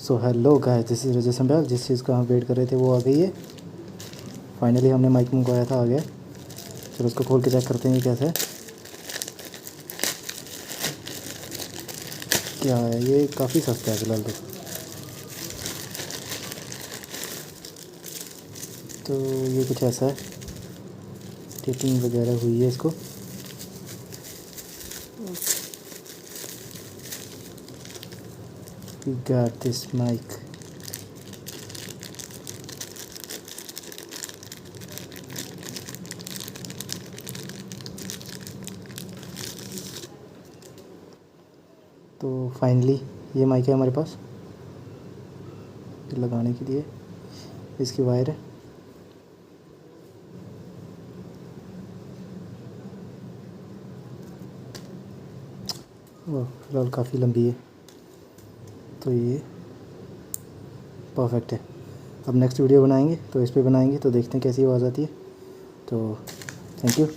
So hello guys, this is Rajat Sambhal. जिस चीज़ का हम वेट कर रहे थे वो आ गई है। फाइनली हमने माइक मंगवाया था, आ गया। चलो उसको खोल के चेक करते हैं ये कैसा है, क्या है। ये काफ़ी सस्ता है फ़िलहाल तो ये कुछ ऐसा है, टेपिंग वगैरह हुई है इसको। We got this mic। तो फाइनली ये माइक है हमारे पास लगाने के लिए। इसकी वायर है, वो फ़िलहाल काफ़ी लंबी है, तो ये परफेक्ट है। अब नेक्स्ट वीडियो बनाएंगे तो इस पे बनाएंगे, तो देखते हैं कैसी आवाज़ आती है। तो थैंक यू।